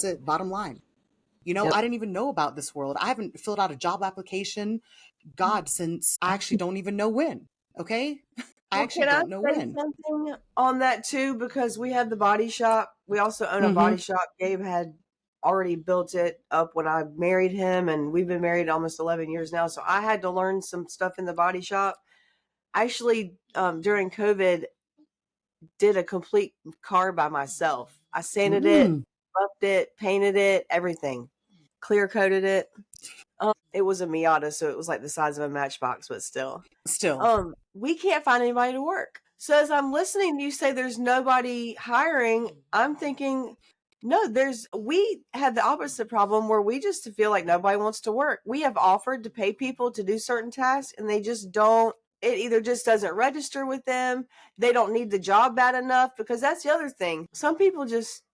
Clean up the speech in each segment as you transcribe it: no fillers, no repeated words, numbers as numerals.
That's it. Bottom line. Yep. I didn't even know about this world. I haven't filled out a job application, since I actually don't even know when. Okay? I Well, actually can I don't know say when. something on that too? Because we have the body shop. We also own a Mm-hmm. body shop. Gabe had already built it up when I married him, and we've been married almost 11 years now. So I had to learn some stuff in the body shop. Actually, during COVID, did a complete car by myself. I sanded it, Mm, buffed it, painted it, everything, clear coated it. It was a Miata, so it was like the size of a matchbox, but still. still. We can't find anybody to work. So as I'm listening to you say there's nobody hiring, I'm thinking, no, we have the opposite problem where we just feel like nobody wants to work. We have offered to pay people to do certain tasks and they just don't, it either just doesn't register with them. They don't need the job bad enough, because that's the other thing. Some people just,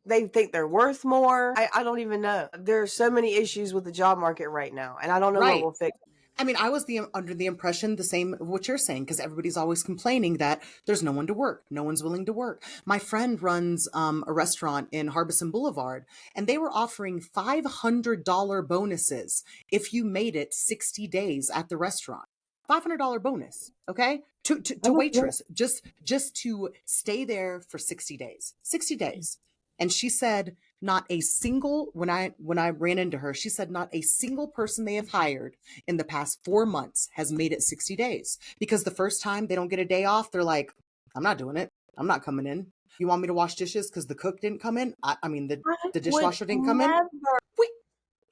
they think they're worth more. I don't even know. There are so many issues with the job market right now, and I don't know what Right. will fix it. I mean, I was under the impression the same of what you're saying, because everybody's always complaining that there's no one to work. No one's willing to work. My friend runs a restaurant in Harbison Boulevard, and they were offering $500 bonuses if you made it 60 days at the restaurant. $500 bonus, okay? To waitress, just to stay there for 60 days. 60 days. And she said not a single, when I ran into her, she said not a single person they have hired in the past 4 months has made it 60 days, because the first time they don't get a day off, they're like, I'm not doing it. I'm not coming in. You want me to wash dishes because the cook didn't come in? I mean, the I dishwasher would didn't come in. never. We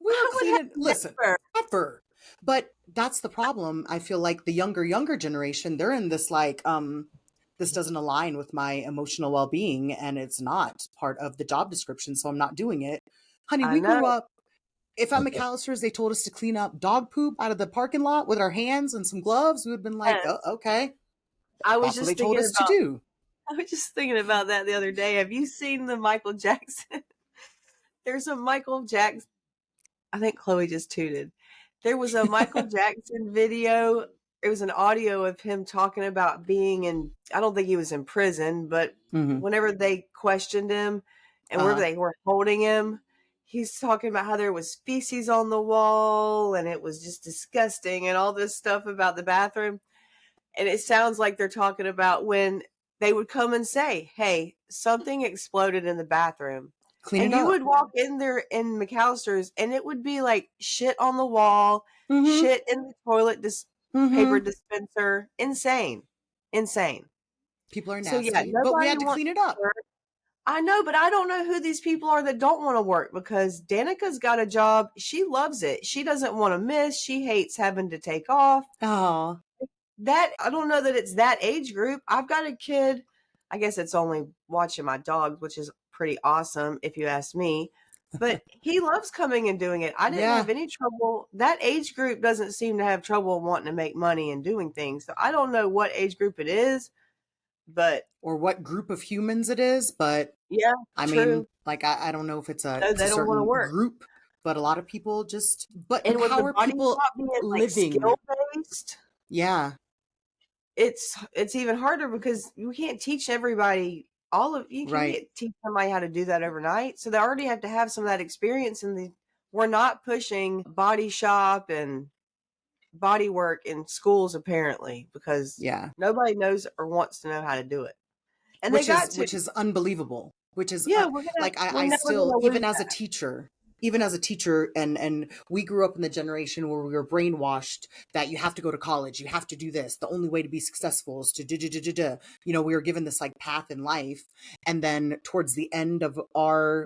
were I would have cleaning. Listen, never. ever. But that's the problem. I feel like the younger generation, they're in this like, this doesn't align with my emotional well-being, and it's not part of the job description, so I'm not doing it. Honey, I we grew know. up, if at McAllister's they told us to clean up dog poop out of the parking lot with our hands and some gloves, we would have been like, oh, Yes. okay, I was that's what they just told thinking us to about. do. I was just thinking about that the other day. Have you seen the Michael Jackson? There's a Michael Jackson. I think Chloe just tooted. There was a Michael Jackson video. It was an audio of him talking about being in. I don't think he was in prison, but Mm-hmm. whenever they questioned him and wherever they were holding him, he's talking about how there was feces on the wall and it was just disgusting and all this stuff about the bathroom. And it sounds like they're talking about when they would come and say, hey, something exploded in the bathroom. Clean And it you up. would walk in there in McAllister's and it would be like shit on the wall, Mm-hmm. shit in the toilet paper Mm-hmm. dispenser. Insane. Insane. People are So yeah, nasty, but we nobody had to wants clean it to up. work. I know, but I don't know who these people are that don't want to work, because Danica's got a job. She loves it. She doesn't want to miss. She hates having to take off. Oh, That, I don't know that it's that age group. I've got a kid. I guess it's only watching my dogs, which is pretty awesome if you ask me. But he loves coming and doing it. I didn't yeah. have any trouble. That age group doesn't seem to have trouble wanting to make money and doing things. So I don't know what age group it is, but Or what group of humans it is, but yeah, I mean, true. like, I don't know if No, it's a they don't want to certain work. group, but a lot of people just, but And with how the are body people shop being like living? skill based, Yeah. it's even harder because you can't teach everybody you Right. can't teach somebody how to do that overnight. So they already have to have some of that experience, and we're not pushing body shop and body work in schools apparently, because Yeah. nobody knows or wants to know how to do it. And they which is got to. which is unbelievable, which is Yeah, like we're I never still, gonna lose that. even as a teacher, and we grew up in the generation where we were brainwashed that you have to go to college, you have to do this, the only way to be successful is to do. We were given this like path in life, and then towards the end of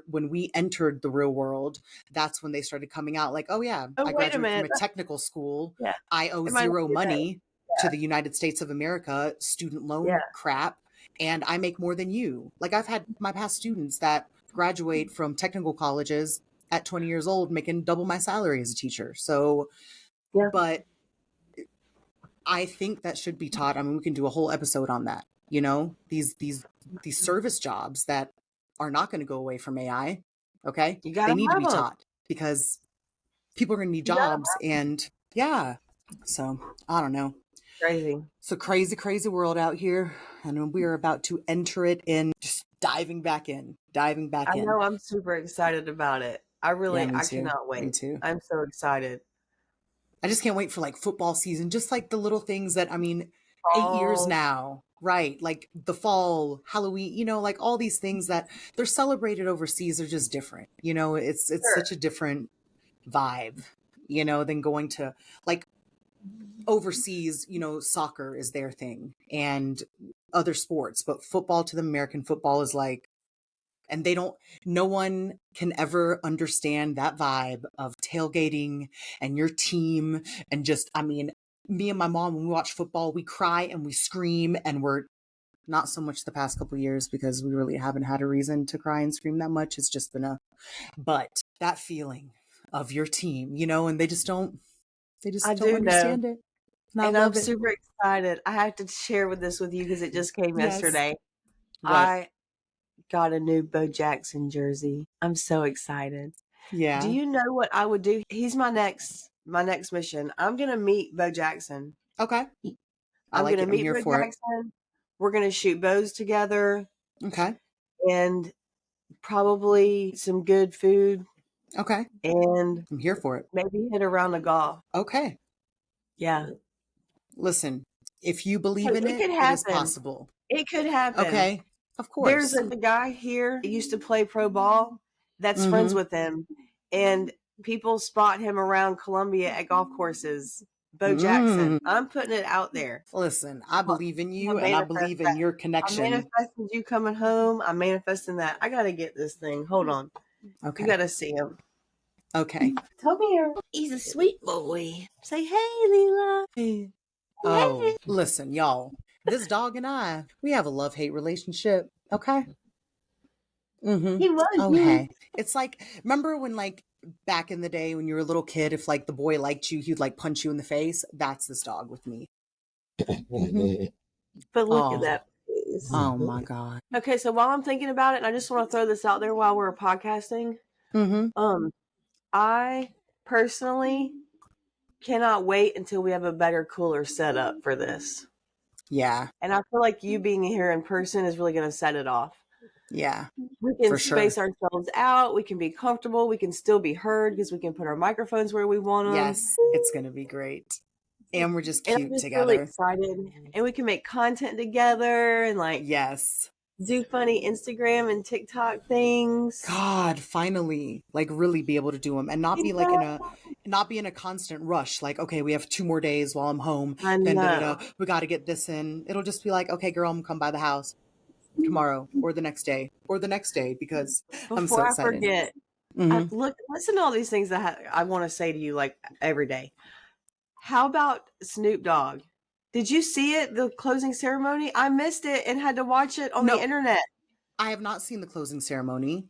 when we entered the real world, that's when they started coming out like, oh yeah, Oh, I wait a graduated from minute. a technical school, Yeah, I owe it might not zero be that. money to the United States of America, student Yeah. loan crap, and I make more than you. Like, I've had my past students that graduate from technical colleges at 20 years old making double my salary as a teacher. So, Yeah. but I think that should be taught. I mean, we can do a whole episode on that. These service jobs that are not going to go away from AI. Okay. You They gotta need to have be them. taught, because people are going to need You gotta jobs, have and yeah. So I don't know. crazy. It's a crazy, crazy world out here, and we are about to enter it in just diving back in, diving I back in. know, I'm super excited about it. Yeah, me I too. cannot Me wait. too. I'm so excited. I just can't wait for like football season, just like the little things that, I mean, 8 years Fall. now, right? Like the fall, Halloween, like all these things that they're celebrated overseas are just different. It's Sure. such a different vibe, than going to like overseas, soccer is their thing and other sports, but football to the American football is like, and no one can ever understand that vibe of tailgating and your team. And just, I mean, me and my mom, when we watch football, we cry and we scream, and we're not so much the past couple of years because we really haven't had a reason to cry and scream that much. It's just been but that feeling of your team, and they I just don't do know. understand it. And I And I'm love it. super excited. I have to share with this with you because it just came Yes. yesterday. What? I got a new Bo Jackson jersey. I'm so excited. Do Yeah. you know what I would do? He's my next mission. I'm gonna meet Bo Jackson. Okay. I I'm like gonna it. I'm meet here Bo for it. Jackson. We're gonna shoot bows together Okay. and probably some good food Okay. and I'm here for it. maybe hit a round of golf. Okay. Yeah. Listen, if you Hey, believe in it it, could it is happen. possible. It could happen. Okay. Of There's course. a guy here that used to play pro ball that's friends Mm-hmm. with him, and people spot him around Columbia at golf courses. Bo Jackson. I'm putting it out there. Listen, I I'm believe in gonna you and I manifest believe in that. your I connection. manifested you coming home. I'm manifesting that. I gotta get this thing. Hold on. You Okay. gotta see him. Okay. Come here. He's a sweet boy. Say hey, Leela. Hey. Hey. Oh, listen, y'all. This dog and I, we have a love-hate relationship. Okay. Mm-hmm. He loves Oh, you. hey. It's like, remember when like back in the day when you were a little kid, if like the boy liked you, he'd like punch you in the face? That's this dog with me. Mm-hmm. But look at Oh, that face. oh my God. Okay, so while I'm thinking about it, and I just want to throw this out there while we're podcasting, Mm-hmm. I personally cannot wait until we have a better, cooler setup for this. Yeah. And I feel like you being here in person is really going to set it off. Yeah. We can For sure. space ourselves out. We can be comfortable. We can still be heard because we can put our microphones where we want them. Yes. It's going to be great. And we're just And cute I'm just together. really excited. And we can make content together and like Yes. do funny Instagram and TikTok things. God, finally, like really be able to do them and not be like not be in a constant rush. Like, okay, we have 2 more days while I'm home. I Then know. we got to get this in. It'll just be like, okay, girl, I'm gonna come by the house tomorrow or the next day because I'm so Before I excited. forget, Mm-hmm. listen to all these things that I want to say to you like every day. How about Snoop Dogg? Did you see it, the closing ceremony? I missed it and had to watch it on the internet. I have not seen the closing ceremony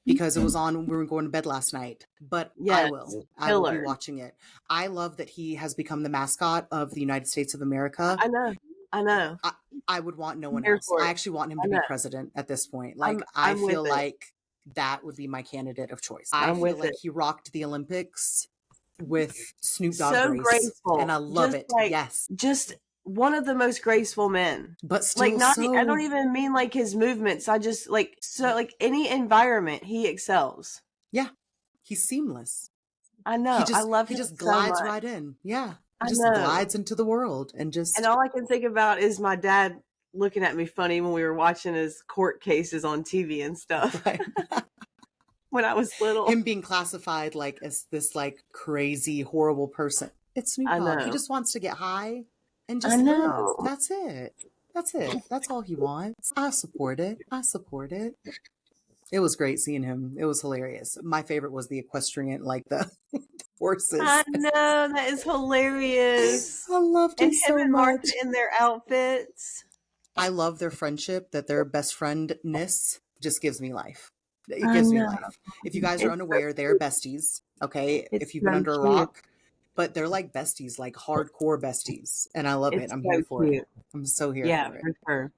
because it was on, we were going to bed last night, but Yes, I will be watching it. I love that he has become the mascot of the United States of America. I know. I would want no one Here else. for I it. actually want him to be president at this point. Like, I'm I with feel it. like that would be my candidate of choice. I I'm feel with like it. he rocked the Olympics with Snoop Dogg So grace, graceful. and I love Just it. like, Yes. just one of the most graceful men. But still Like not, so... I don't even mean like his movements. I just like, so like any environment he excels. Yeah. He's seamless. I know. I love he him just so glides much. right in. Yeah. He I just know. glides into the world and just... And all I can think about is my dad looking at me funny when we were watching his court cases on TV and stuff. Right. When I was little. Him being classified like as this like crazy, horrible person. It's Snoop I Dogg. He know. just wants to get high and just I live. know. That's it. That's it. That's all he wants. I support it. It was great seeing him. It was hilarious. My favorite was the equestrian, like the horses. I know. That is hilarious. I loved it so and much. Martha in their outfits. I love their friendship, that their best friendness just gives me life. It gives me life. If you guys are unaware, they're besties. Okay. If you've been under a rock, but they're like besties, like hardcore besties. And I love it. I'm here for it. I'm so here for it. For sure.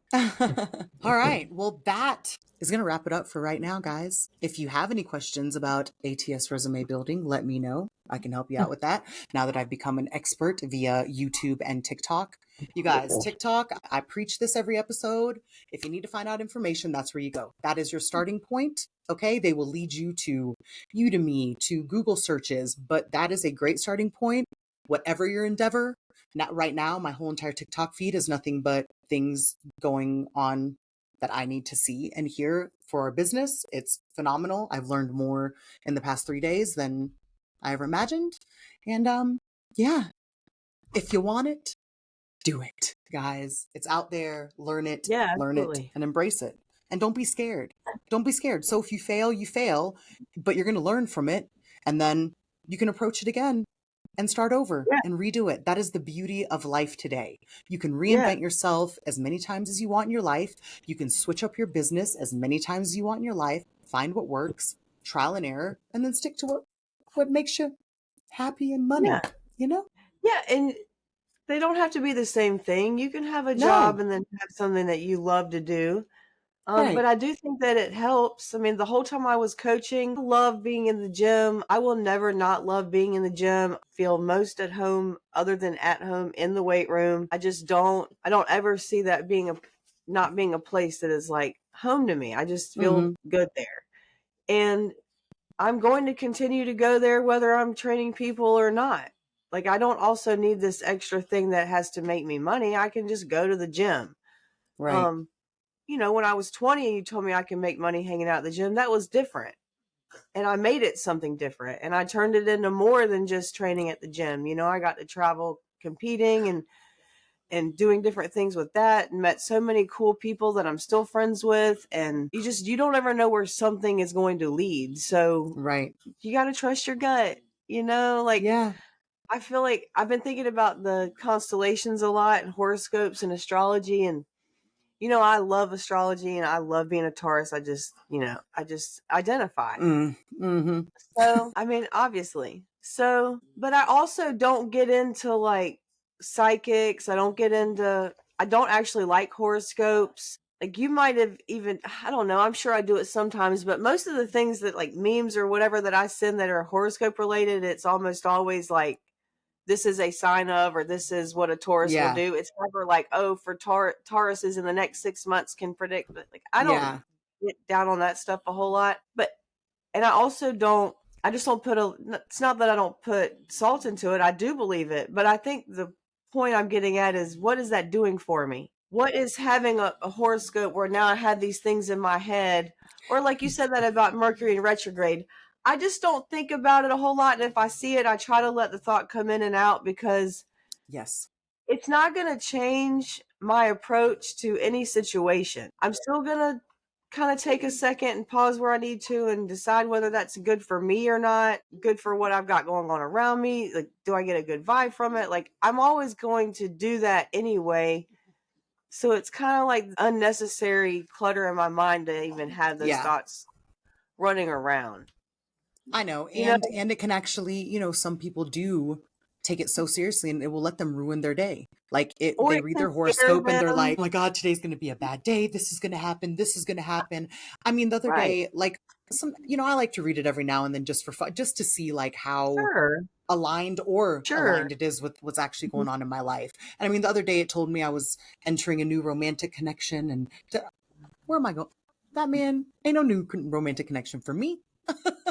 All right. Well, that is going to wrap it up for right now, guys. If you have any questions about ATS resume building, let me know. I can help you out with that now that I've become an expert via YouTube and TikTok. You guys, TikTok, I preach this every episode. If you need to find out information, that's where you go. That is your starting point. Okay. They will lead you to Udemy, to Google searches, but that is a great starting point. Whatever your endeavor, not right now, my whole entire TikTok feed is nothing but things going on that I need to see and hear for our business. It's phenomenal. I've learned more in the past 3 days than I ever imagined. And yeah, if you want it, do it, guys. It's out there. Learn it, Yeah, and absolutely. embrace it. And don't be scared. Don't be scared. So if you fail, you fail, but you're going to learn from it. And then you can approach it again and start over Yeah, and redo it. That is the beauty of life today. You can yeah, reinvent yourself as many times as you want in your life. You can switch up your business as many times as you want in your life, find what works, trial and error, and then stick to what makes you happy and money, yeah, you know? yeah. And they don't have to be the same thing. You can have a job No. and then have something that you love to do. But Right. I do think that it helps. I mean, the whole time I was coaching, I love being in the gym. I will never not love being in the gym. I feel most at home other than at home in the weight room. I don't ever see that being not being a place that is like home to me. I just feel Mhm. good there. And I'm going to continue to go there whether I'm training people or not. Like, I don't also need this extra thing that has to make me money. I can just go to the gym. Right. Um, when I was 20 and you told me I can make money hanging out at the gym, that was different. And I made it something different. And I turned it into more than just training at the gym. I got to travel competing and doing different things with that, and met so many cool people that I'm still friends with. And you don't ever know where something is going to lead. So Right. you got to trust your gut. Like, Yeah. I feel like I've been thinking about the constellations a lot and horoscopes and astrology. And I love astrology and I love being a Taurus. I just identify. Mhm. So, I mean, obviously. So, but I also don't get into like psychics. I don't actually like horoscopes. Like, you might have even, I don't know, I'm sure I do it sometimes, but most of the things that like memes or whatever that I send that are horoscope related, it's almost always like, this is a sign of, or this is what a Taurus will Yeah. do. It's never like, oh, for Tauruses in the next 6 months can predict. But like, I don't Yeah. get down on that stuff a whole lot. But and I also don't. I just don't put a. It's not that I don't put salt into it. I do believe it, but I think the point I'm getting at is, what is that doing for me? What is having a horoscope where now I had these things in my head, or like you said that about Mercury in retrograde. I just don't think about it a whole lot, and if I see it, I try to let the thought come in and out because Yes. it's not going to change my approach to any situation. I'm still going to kind of take a second and pause where I need to and decide whether that's good for me or not, good for what I've got going on around me. Like, do I get a good vibe from it? Like, I'm always going to do that anyway. So it's kind of like unnecessary clutter in my mind to even have those Yeah. thoughts running around. I know. You know, And it can actually, some people do take it so seriously and it will let them ruin their day. Like or they it read can their scare horoscope and they're them. like, "Oh my God, today's going to be a bad day. This is going to happen. This is going to happen." I mean, the other Right. day, like I like to read it every now and then just for fun, just to see like how Sure. aligned or Sure. aligned it is with what's actually going on in my life. And I mean, the other day it told me I was entering a new romantic connection and where am I going? That man ain't no new romantic connection for me.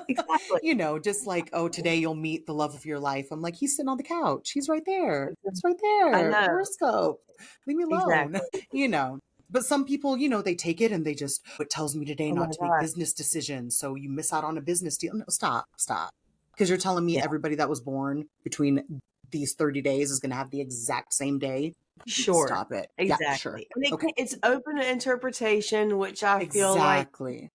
Exactly. Just like, oh, today you'll meet the love of your life. I'm like, he's sitting on the couch. He's right there. It's right I there. know. Horoscope. Leave me alone. Exactly. you know. But some people, they take it and they just, it tells me today Oh my not to make god. business decisions. So you miss out on a business deal. No, stop, stop. Because you're telling me Yeah. everybody that was born between these 30 days is going to have the exact same day. Sure. Stop it. Yeah, sure. Exactly. And Okay. it's open to interpretation, which I feel like Exactly.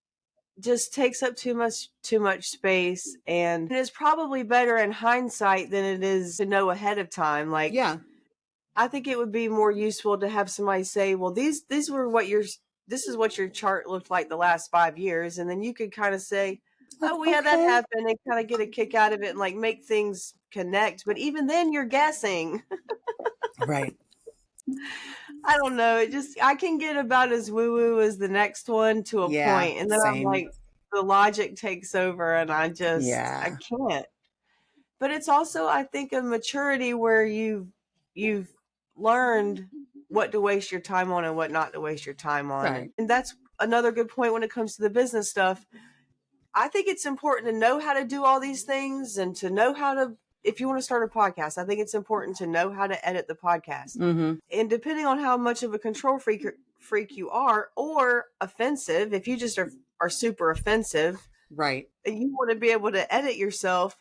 just takes up too much space, and it is probably better in hindsight than it is to know ahead of time. Like, Yeah. I think it would be more useful to have somebody say, well, these were this is what your chart looked like the last 5 years, and then you could kind of say, Like, oh well, yeah, that okay. happened, and kind of get a kick out of it and like make things connect. But even then you're guessing. Right. I don't know. I can get about as woo woo as the next one to a Yeah, point, and then I'm same. like, the logic takes over, and I Yeah, can't. But it's also, I think, a maturity where you've learned what to waste your time on and what not to waste your time on, right. and that's another good point when it comes to the business stuff. I think it's important to know how to do all these things and to know how to, if you want to start a podcast, I think it's important to know how to edit the podcast. Mm-hmm. And depending on how much of a control freak you are, or offensive, if you just are super offensive Right. and you want to be able to edit yourself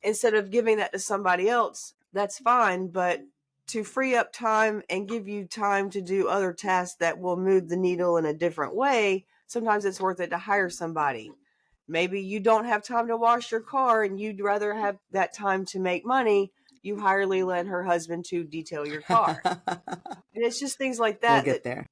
instead of giving that to somebody else, that's fine. But to free up time and give you time to do other tasks that will move the needle in a different way, sometimes it's worth it to hire somebody. Maybe you don't have time to wash your car and you'd rather have that time to make money. You hire Leela and her husband to detail your car. And it's just things like We'll that get there.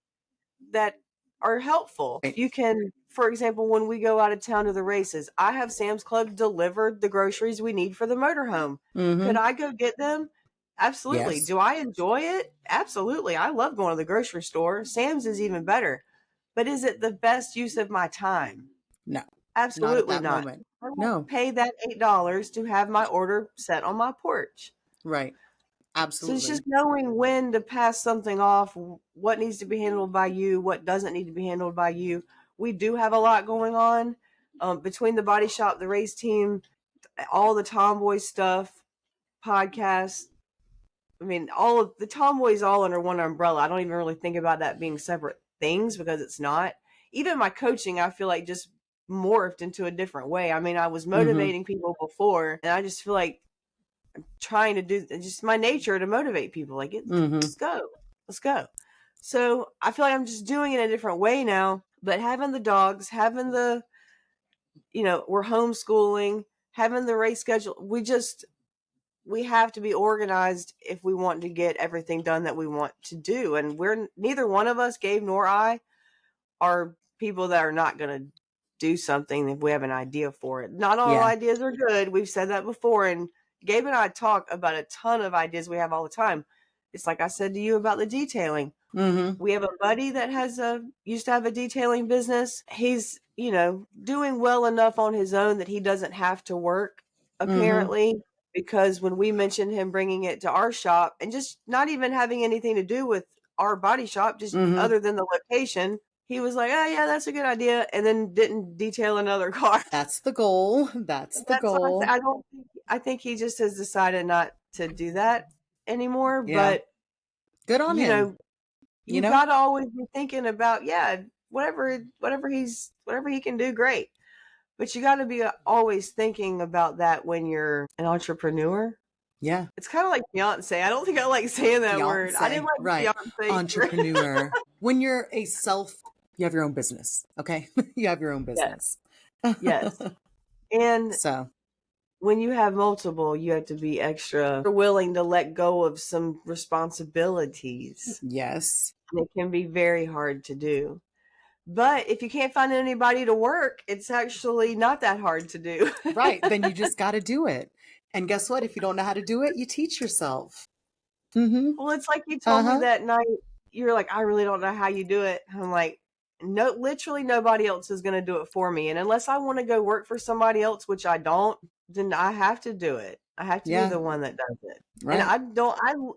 that are helpful. Right. You can, for example, when we go out of town to the races, I have Sam's Club delivered the groceries we need for the motorhome. Could Mm-hmm. I go get them? Absolutely. Yes. Do I enjoy it? Absolutely. I love going to the grocery store. Sam's is even better. But is it the best use of my time? No, not at Absolutely that not. moment. I won't No. pay that $8 to have my order set on my porch. Right. So it's just Absolutely. knowing when to pass something off, what needs to be handled by you, what doesn't need to be handled by you. We do have a lot going on between the body shop, the race team, all the tomboy stuff, podcasts. I mean, all of the tomboys all under one umbrella. I don't even really think about that being separate things because it's not. Even my coaching, I feel like just morphed into a different way. I mean, I was Mm-hmm. motivating people before, and I just feel like trying to do just my nature to motivate people. Like, Mm-hmm. let's go. So I feel like I'm just doing it a different way now. But having the dogs, having the, we're homeschooling, having the race schedule, we have to be organized if we want to get everything done that we want to do. And we're neither one of us, Gabe nor I, are people that are not going to do something if we have an idea for it. Not all Yeah. ideas are good. We've said that before. And Gabe and I talk about a ton of ideas we have all the time. It's like I said to you about the detailing. Mm-hmm. We have a buddy that used to have a detailing business. He's, doing well enough on his own that he doesn't have to work, Mm-hmm. apparently, because when we mentioned him bringing it to our shop and just not even having anything to do with our body shop, just Mm-hmm. other than the location, he was like, "Oh yeah, that's a good idea," and then didn't detail another car. That's the goal. That's the That's what goal. I don't think. I think he just has decided not to do that anymore. Yeah. But Good on you him. know, You you know? got to always be thinking about, yeah, whatever he can do, great. But you got to be always thinking about that when you're an entrepreneur. Yeah. It's kind of like fiance. I don't think I like saying that word. I didn't Fiance. like Right. fiance either. Entrepreneur. When you're you have your own business. Okay. You have your own Yes, business. yes. And So, when you have multiple, you have to be extra willing to let go of some responsibilities. yes. And it can be very hard to do. But if you can't find anybody to work, it's actually not that hard to do. Right. Then you just got to do it. And guess what? If you don't know how to do it, you teach yourself. Mm-hmm. Well, it's like you told me Uh-huh. that night. You're like, I really don't know how you do it. I'm like, no, literally nobody else is going to do it for me. And unless I want to go work for somebody else, which I don't, then I have to do it. I have to be Yeah. the one that does it. And Right.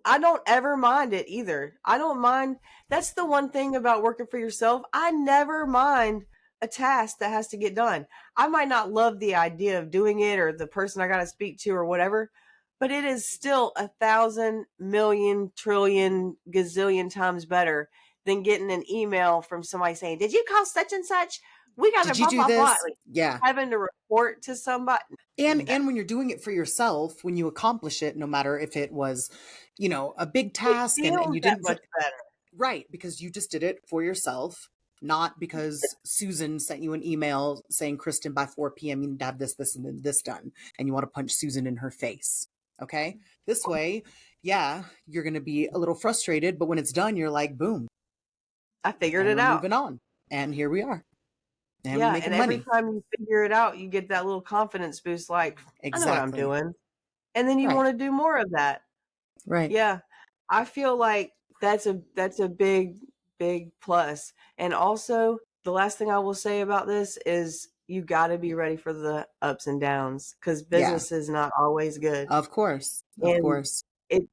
I don't ever mind it either. I don't mind. That's the one thing about working for yourself. I never mind a task that has to get done. I might not love the idea of doing it or the person I got to speak to or whatever, but it is still 1,000,000,000,000,000,000,000,000 gazillion times better than getting an email from somebody saying, "Did you call such and such? We got to Did you blah do blah blah." this? Like, Yeah. having to report to somebody. No, And when you're doing it for yourself, when you accomplish it, no matter if it was, a big it task and feels you that didn't much put better. right, because you just did it for yourself, not because Susan sent you an email saying, Kristen, by 4 p.m. you need to have this, and then this done. And you want to punch Susan in her face. Okay. This way, yeah, you're going to be a little frustrated, but when it's done, you're like, boom, I figured and it we're out. moving on. And here we are. And we're Yeah, and making every money. time you figure it out, you get that little confidence boost. Like, I know what I'm Exactly. doing, and then you Right. want to do more of that. Right. Yeah, I feel like That's a big plus. And also, the last thing I will say about this is you got to be ready for the ups and downs, because Yeah, business is not always good. of course. Of And course.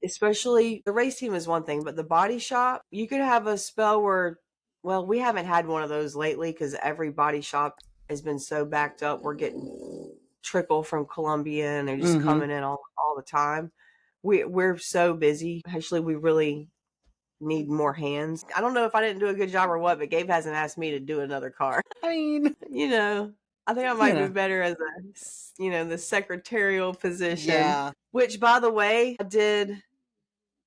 especially the race team is one thing, but the body shop, you could have a spell where, well, we haven't had one of those lately because every body shop has been so backed up. We're getting trickle from Colombia and they're just Mm-hmm. coming in all the time. We're so busy. Actually, we really need more hands. I don't know if I didn't do a good job or what, but Gabe hasn't asked me to do another car. I mean, I think I you might be know, better as the secretarial position. yeah. Which, by the way, I did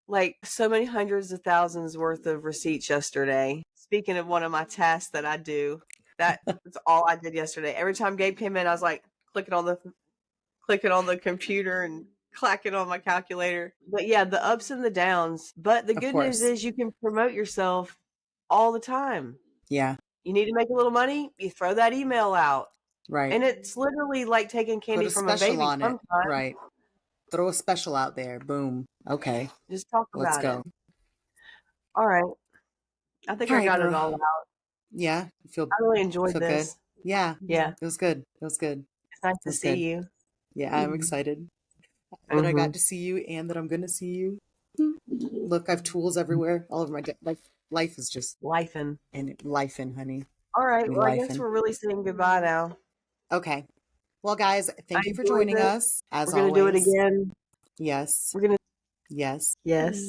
like so many hundreds of thousands worth of receipts yesterday. Speaking of one of my tasks that I do, that's all I did yesterday. Every time Gabe came in, I was like clicking on the computer and clacking on my calculator. But yeah, the ups and the downs. But the Of good news course. is you can promote yourself all the time. Yeah. You need to make a little money, you throw that email out. Right. And it's literally like taking Put candy a from a special baby on it. sometimes. Right. Throw a special out there. Boom. Okay. Just talk Let's about go. it. All right. I think All I right, got it girl. all out. Yeah. I really enjoyed Feel good. this. Yeah. Yeah. It was good. It was good. It's nice It to was see good. you. Yeah, I'm excited that I got to see you and that I'm gonna see you. Look, I have tools everywhere. All over my life is just Lifing. life in, honey. All right. Me Well, I life guess in. we're really saying goodbye now. Okay. Well, guys, I thank you for enjoyed joining this. us as We're gonna do it always. again. Yes. We're gonna Yes. yes.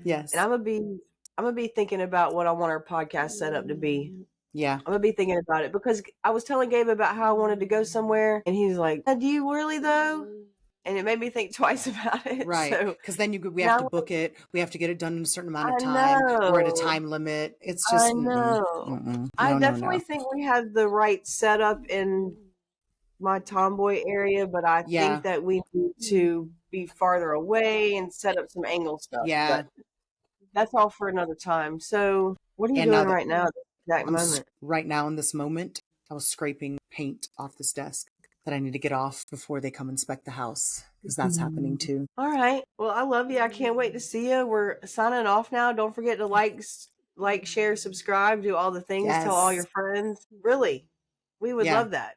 Yes. And I'm gonna be thinking about what I want our podcast set up to be. Yeah. I'm gonna be thinking about it because I was telling Gabe about how I wanted to go somewhere, and he's like, "Do you really though?" And it made me think twice about it. Right. So Because then we have to book it. We have to get it done in a certain amount of time. We're at a time limit. It's just I know. I no, definitely no. think we have the right setup in my tomboy area, but I Yeah. think that we need to be farther away and set up some angle stuff. Yeah. But that's all for another time. So, what are you And now doing right now at this exact moment? right now in this moment, I was scraping paint off this desk that I need to get off before they come inspect the house because that's happening too. All right. Well, I love you. I can't wait to see you. We're signing off now. Don't forget to like, share, subscribe, do all the things, tell all your Yes. friends. Really, we would Yeah. love that.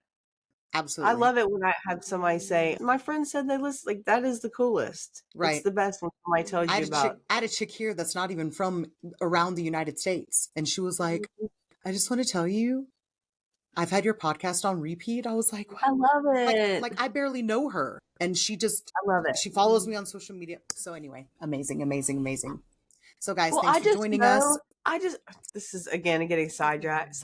I Absolutely. love it when I have somebody say, "My friend said they listen." Like, that is the coolest. It's Right. the best when somebody tells you about. I had a chick here that's not even from around the United States, and she was like, "I just want to tell you, I've had your podcast on repeat." I was like, "What?" I love it. Like I barely know her, and she love it. she follows me on social media. So anyway, amazing, amazing, amazing. So guys, Well, thanks I for just joining know. us. This is again getting sidetracked,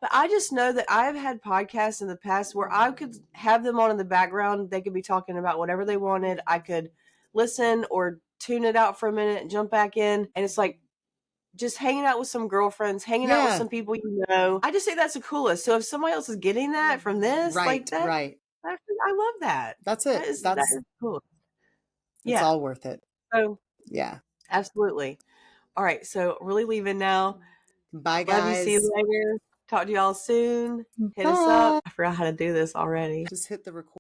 but I just know that I've had podcasts in the past where I could have them on in the background. They could be talking about whatever they wanted. I could listen or tune it out for a minute and jump back in, and it's like just hanging out with some girlfriends, hanging out with Yeah. some people you know. I just think that's the coolest. So if somebody else is getting that from this, like Right, that, right. I love that. That's it. That is cool. It's Yeah. all worth it. So Yeah. absolutely. All right. So really leaving now. Bye, Love you. See you guys. later. Talk to y'all soon. Hit us Bye. up. I forgot how to do this already. Just hit the record.